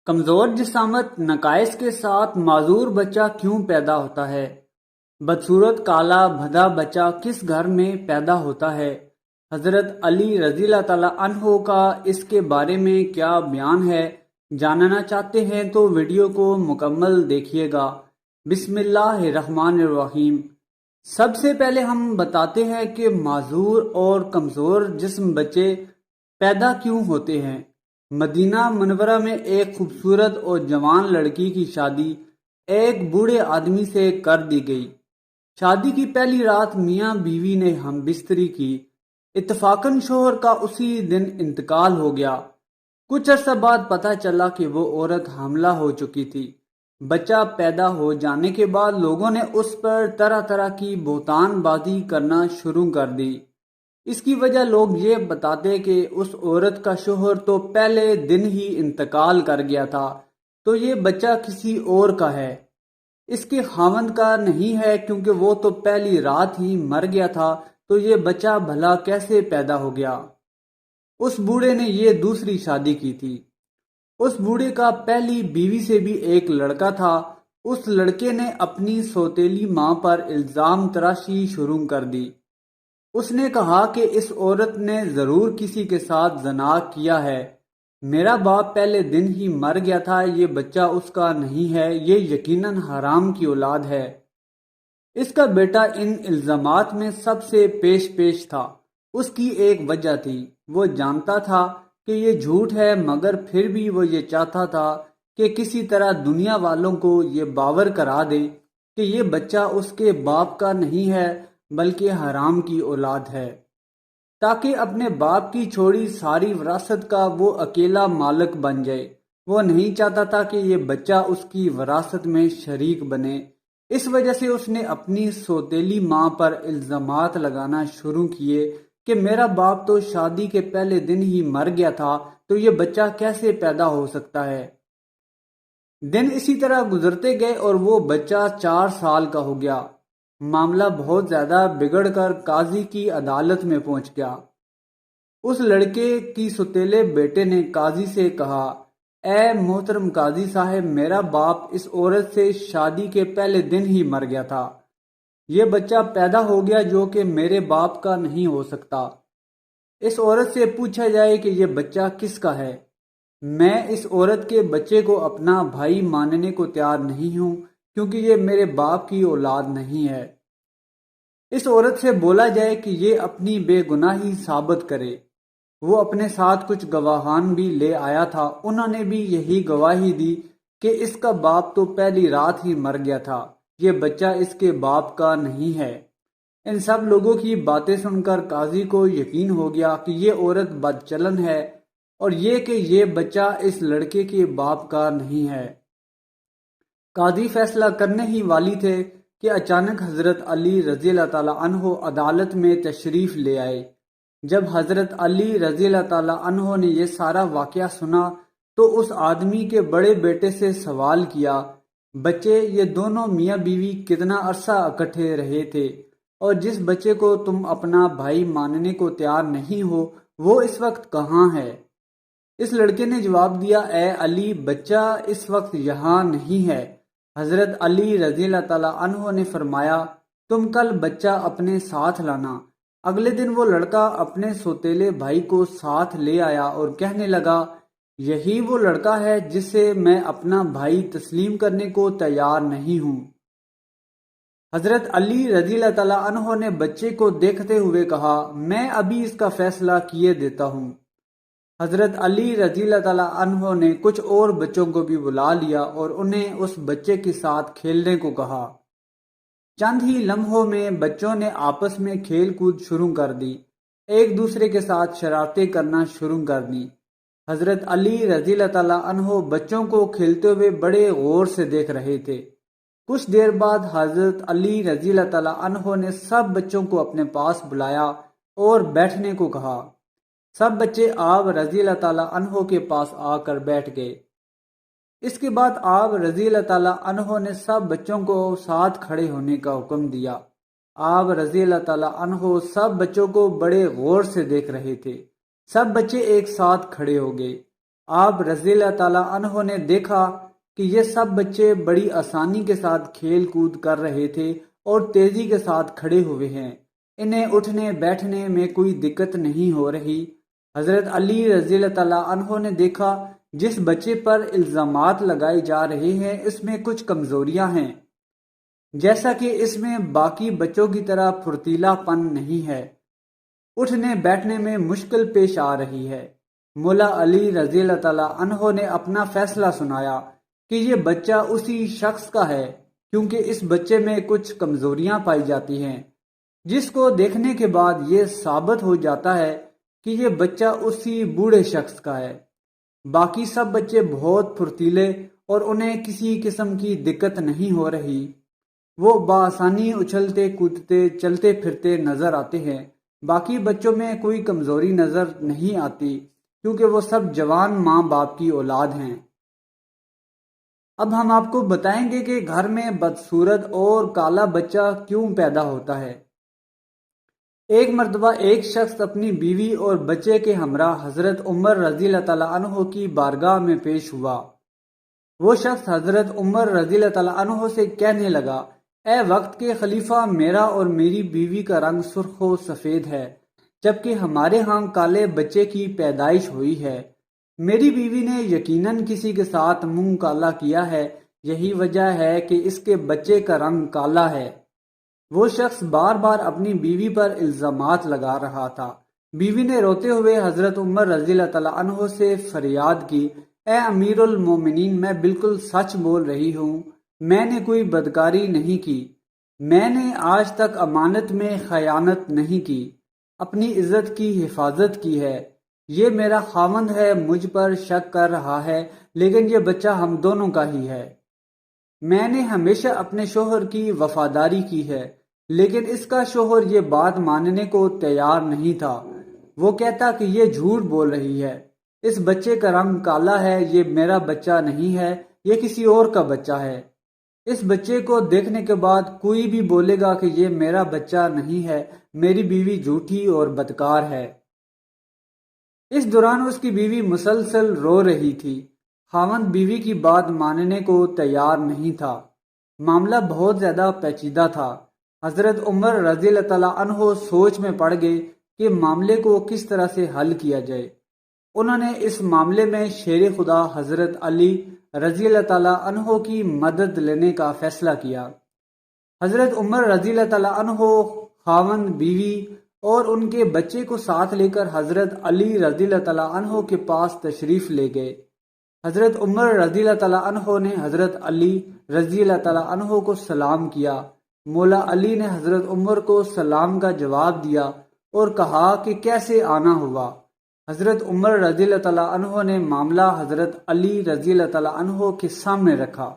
کمزور جسامت نقائص کے ساتھ معذور بچہ کیوں پیدا ہوتا ہے؟ بدصورت کالا بھدا بچہ کس گھر میں پیدا ہوتا ہے؟ حضرت علی رضی اللہ تعالیٰ عنہ کا اس کے بارے میں کیا بیان ہے؟ جاننا چاہتے ہیں تو ویڈیو کو مکمل دیکھیے گا۔ بسم اللہ الرحمن الرحیم۔ سب سے پہلے ہم بتاتے ہیں کہ معذور اور کمزور جسم بچے پیدا کیوں ہوتے ہیں۔ مدینہ منورہ میں ایک خوبصورت اور جوان لڑکی کی شادی ایک بوڑھے آدمی سے کر دی گئی۔ شادی کی پہلی رات میاں بیوی نے ہم بستری کی۔ اتفاقاً شوہر کا اسی دن انتقال ہو گیا۔ کچھ عرصہ بعد پتہ چلا کہ وہ عورت حاملہ ہو چکی تھی۔ بچہ پیدا ہو جانے کے بعد لوگوں نے اس پر طرح طرح کی بہتان بازی کرنا شروع کر دی۔ اس کی وجہ لوگ یہ بتاتے کہ اس عورت کا شوہر تو پہلے دن ہی انتقال کر گیا تھا، تو یہ بچہ کسی اور کا ہے، اس کے خاوند کا نہیں ہے، کیونکہ وہ تو پہلی رات ہی مر گیا تھا، تو یہ بچہ بھلا کیسے پیدا ہو گیا۔ اس بوڑھے نے یہ دوسری شادی کی تھی۔ اس بوڑھے کا پہلی بیوی سے بھی ایک لڑکا تھا۔ اس لڑکے نے اپنی سوتیلی ماں پر الزام تراشی شروع کر دی۔ اس نے کہا کہ اس عورت نے ضرور کسی کے ساتھ زنا کیا ہے، میرا باپ پہلے دن ہی مر گیا تھا، یہ بچہ اس کا نہیں ہے، یہ یقیناً حرام کی اولاد ہے۔ اس کا بیٹا ان الزامات میں سب سے پیش تھا۔ اس کی ایک وجہ تھی، وہ جانتا تھا کہ یہ جھوٹ ہے، مگر پھر بھی وہ یہ چاہتا تھا کہ کسی طرح دنیا والوں کو یہ باور کرا دے کہ یہ بچہ اس کے باپ کا نہیں ہے بلکہ حرام کی اولاد ہے، تاکہ اپنے باپ کی چھوڑی ساری وراثت کا وہ اکیلا مالک بن جائے۔ وہ نہیں چاہتا تھا کہ یہ بچہ اس کی وراثت میں شریک بنے۔ اس وجہ سے اس نے اپنی سوتیلی ماں پر الزامات لگانا شروع کیے کہ میرا باپ تو شادی کے پہلے دن ہی مر گیا تھا، تو یہ بچہ کیسے پیدا ہو سکتا ہے۔ دن اسی طرح گزرتے گئے اور وہ بچہ 4 سال کا ہو گیا۔ معاملہ بہت زیادہ بگڑ کر قاضی کی عدالت میں پہنچ گیا۔ اس لڑکے کی سوتیلے بیٹے نے قاضی سے کہا، اے محترم قاضی صاحب، میرا باپ اس عورت سے شادی کے پہلے دن ہی مر گیا تھا، یہ بچہ پیدا ہو گیا جو کہ میرے باپ کا نہیں ہو سکتا۔ اس عورت سے پوچھا جائے کہ یہ بچہ کس کا ہے۔ میں اس عورت کے بچے کو اپنا بھائی ماننے کو تیار نہیں ہوں، کیونکہ یہ میرے باپ کی اولاد نہیں ہے۔ اس عورت سے بولا جائے کہ یہ اپنی بے گناہی ثابت کرے۔ وہ اپنے ساتھ کچھ گواہان بھی لے آیا تھا، انہوں نے بھی یہی گواہی دی کہ اس کا باپ تو پہلی رات ہی مر گیا تھا، یہ بچہ اس کے باپ کا نہیں ہے۔ ان سب لوگوں کی باتیں سن کر قاضی کو یقین ہو گیا کہ یہ عورت بد چلن ہے، اور یہ کہ یہ بچہ اس لڑکے کے باپ کا نہیں ہے۔ قاضی فیصلہ کرنے ہی والی تھے کہ اچانک حضرت علی رضی اللہ تعالیٰ عنہ عدالت میں تشریف لے آئے۔ جب حضرت علی رضی اللہ تعالیٰ عنہ نے یہ سارا واقعہ سنا تو اس آدمی کے بڑے بیٹے سے سوال کیا، بچے، یہ دونوں میاں بیوی کتنا عرصہ اکٹھے رہے تھے، اور جس بچے کو تم اپنا بھائی ماننے کو تیار نہیں ہو وہ اس وقت کہاں ہے؟ اس لڑکے نے جواب دیا، اے علی، بچہ اس وقت یہاں نہیں ہے۔ حضرت علی رضی اللہ تعالیٰ عنہ نے فرمایا، تم کل بچہ اپنے ساتھ لانا۔ اگلے دن وہ لڑکا اپنے سوتیلے بھائی کو ساتھ لے آیا اور کہنے لگا، یہی وہ لڑکا ہے جسے میں اپنا بھائی تسلیم کرنے کو تیار نہیں ہوں۔ حضرت علی رضی اللہ تعالیٰ عنہ نے بچے کو دیکھتے ہوئے کہا، میں ابھی اس کا فیصلہ کیے دیتا ہوں۔ حضرت علی رضی اللہ تعالیٰ عنہ نے کچھ اور بچوں کو بھی بلا لیا اور انہیں اس بچے کے ساتھ کھیلنے کو کہا۔ چند ہی لمحوں میں بچوں نے آپس میں کھیل کود شروع کر دی، ایک دوسرے کے ساتھ شرارتیں کرنا شروع کر دی۔ حضرت علی رضی اللہ تعالیٰ عنہ بچوں کو کھیلتے ہوئے بڑے غور سے دیکھ رہے تھے۔ کچھ دیر بعد حضرت علی رضی اللہ تعالیٰ عنہ نے سب بچوں کو اپنے پاس بلایا اور بیٹھنے کو کہا۔ سب بچے آپ رضی اللہ تعالیٰ عنہ کے پاس آ کر بیٹھ گئے۔ اس کے بعد آپ رضی اللہ تعالیٰ عنہ نے سب بچوں کو ساتھ کھڑے ہونے کا حکم دیا۔ آپ رضی اللہ تعالیٰ عنہ سب بچوں کو بڑے غور سے دیکھ رہے تھے۔ سب بچے ایک ساتھ کھڑے ہو گئے۔ آپ رضی اللہ تعالیٰ عنہ نے دیکھا کہ یہ سب بچے بڑی آسانی کے ساتھ کھیل کود کر رہے تھے اور تیزی کے ساتھ کھڑے ہوئے ہیں، انہیں اٹھنے بیٹھنے میں کوئی دقت نہیں ہو رہی۔ حضرت علی رضی اللہ تعالیٰ عنہ نے دیکھا جس بچے پر الزامات لگائے جا رہے ہیں اس میں کچھ کمزوریاں ہیں، جیسا کہ اس میں باقی بچوں کی طرح پھرتیلا پن نہیں ہے، اٹھنے بیٹھنے میں مشکل پیش آ رہی ہے۔ مولا علی رضی اللہ تعالیٰ عنہ نے اپنا فیصلہ سنایا کہ یہ بچہ اسی شخص کا ہے، کیونکہ اس بچے میں کچھ کمزوریاں پائی جاتی ہیں، جس کو دیکھنے کے بعد یہ ثابت ہو جاتا ہے کہ یہ بچہ اسی بوڑھے شخص کا ہے۔ باقی سب بچے بہت پھرتیلے اور انہیں کسی قسم کی دقت نہیں ہو رہی، وہ بآسانی اچھلتے کودتے چلتے پھرتے نظر آتے ہیں۔ باقی بچوں میں کوئی کمزوری نظر نہیں آتی، کیونکہ وہ سب جوان ماں باپ کی اولاد ہیں۔ اب ہم آپ کو بتائیں گے کہ گھر میں بدصورت اور کالا بچہ کیوں پیدا ہوتا ہے۔ ایک مرتبہ ایک شخص اپنی بیوی اور بچے کے ہمراہ حضرت عمر رضی اللہ تعالیٰ عنہ کی بارگاہ میں پیش ہوا۔ وہ شخص حضرت عمر رضی اللہ تعالیٰ عنہ سے کہنے لگا، اے وقت کے خلیفہ، میرا اور میری بیوی کا رنگ سرخ و سفید ہے، جبکہ ہمارے ہاں کالے بچے کی پیدائش ہوئی ہے۔ میری بیوی نے یقیناً کسی کے ساتھ منہ کالا کیا ہے، یہی وجہ ہے کہ اس کے بچے کا رنگ کالا ہے۔ وہ شخص بار بار اپنی بیوی پر الزامات لگا رہا تھا۔ بیوی نے روتے ہوئے حضرت عمر رضی اللہ تعالیٰ عنہ سے فریاد کی، اے امیر المومنین، میں بالکل سچ بول رہی ہوں، میں نے کوئی بدکاری نہیں کی، میں نے آج تک امانت میں خیانت نہیں کی، اپنی عزت کی حفاظت کی ہے۔ یہ میرا خاوند ہے، مجھ پر شک کر رہا ہے، لیکن یہ بچہ ہم دونوں کا ہی ہے۔ میں نے ہمیشہ اپنے شوہر کی وفاداری کی ہے، لیکن اس کا شوہر یہ بات ماننے کو تیار نہیں تھا۔ وہ کہتا کہ یہ جھوٹ بول رہی ہے، اس بچے کا رنگ کالا ہے، یہ میرا بچہ نہیں ہے، یہ کسی اور کا بچہ ہے۔ اس بچے کو دیکھنے کے بعد کوئی بھی بولے گا کہ یہ میرا بچہ نہیں ہے، میری بیوی جھوٹی اور بدکار ہے۔ اس دوران اس کی بیوی مسلسل رو رہی تھی۔ خاوند بیوی کی بات ماننے کو تیار نہیں تھا۔ معاملہ بہت زیادہ پیچیدہ تھا۔ حضرت عمر رضی اللہ تعالیٰ عنہ سوچ میں پڑ گئے کہ معاملے کو کس طرح سے حل کیا جائے۔ انہوں نے اس معاملے میں شیر خدا حضرت علی رضی اللہ تعالیٰ عنہ کی مدد لینے کا فیصلہ کیا۔ حضرت عمر رضی اللہ تعالیٰ عنہ خاوند بیوی اور ان کے بچے کو ساتھ لے کر حضرت علی رضی اللہ تعالیٰ عنہ کے پاس تشریف لے گئے۔ حضرت عمر رضی اللہ تعالیٰ عنہ نے حضرت علی رضی اللہ تعالیٰ عنہ کو سلام کیا۔ مولا علی نے حضرت عمر کو سلام کا جواب دیا اور کہا کہ کیسے آنا ہوا۔ حضرت عمر رضی اللہ تعالیٰ عنہ نے معاملہ حضرت علی رضی اللہ تعالیٰ عنہ کے سامنے رکھا۔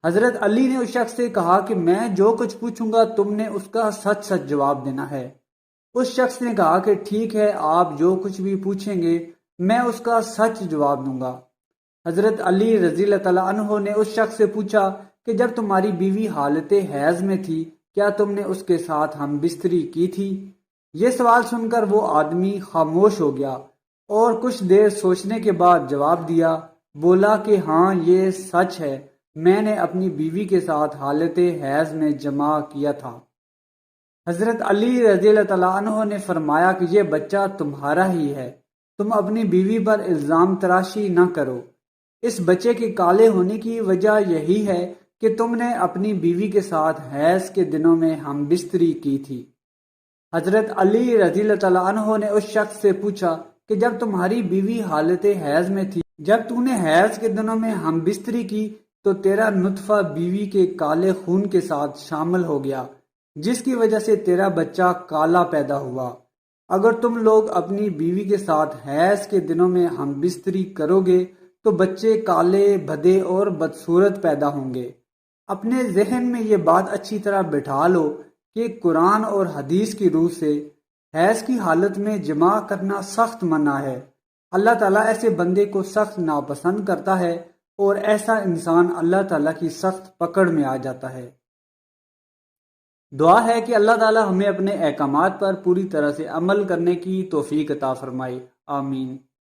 حضرت علی نے اس شخص سے کہا کہ میں جو کچھ پوچھوں گا تم نے اس کا سچ سچ جواب دینا ہے۔ اس شخص نے کہا کہ ٹھیک ہے، آپ جو کچھ بھی پوچھیں گے میں اس کا سچ جواب دوں گا۔ حضرت علی رضی اللہ تعالیٰ عنہ نے اس شخص سے پوچھا کہ جب تمہاری بیوی حالت حیض میں تھی کیا تم نے اس کے ساتھ ہم بستری کی تھی؟ یہ سوال سن کر وہ آدمی خاموش ہو گیا اور کچھ دیر سوچنے کے بعد جواب دیا، بولا کہ ہاں یہ سچ ہے، میں نے اپنی بیوی کے ساتھ حالت حیض میں جماع کیا تھا۔ حضرت علی رضی اللہ تعالیٰ عنہ نے فرمایا کہ یہ بچہ تمہارا ہی ہے، تم اپنی بیوی پر الزام تراشی نہ کرو۔ اس بچے کے کالے ہونے کی وجہ یہی ہے کہ تم نے اپنی بیوی کے ساتھ حیض کے دنوں میں ہم بستری کی تھی۔ حضرت علی رضی اللہ تعالیٰ عنہ نے اس شخص سے پوچھا کہ جب تمہاری بیوی حالت حیض میں تھی، جب تو نے حیض کے دنوں میں ہم بستری کی تو تیرا نطفہ بیوی کے کالے خون کے ساتھ شامل ہو گیا، جس کی وجہ سے تیرا بچہ کالا پیدا ہوا۔ اگر تم لوگ اپنی بیوی کے ساتھ حیض کے دنوں میں ہم بستری کرو گے تو بچے کالے بھدے اور بدصورت پیدا ہوں گے۔ اپنے ذہن میں یہ بات اچھی طرح بٹھا لو کہ قرآن اور حدیث کی روح سے حیض کی حالت میں جماع کرنا سخت منع ہے۔ اللہ تعالیٰ ایسے بندے کو سخت ناپسند کرتا ہے اور ایسا انسان اللہ تعالیٰ کی سخت پکڑ میں آ جاتا ہے۔ دعا ہے کہ اللہ تعالیٰ ہمیں اپنے احکامات پر پوری طرح سے عمل کرنے کی توفیق عطا فرمائے، آمین۔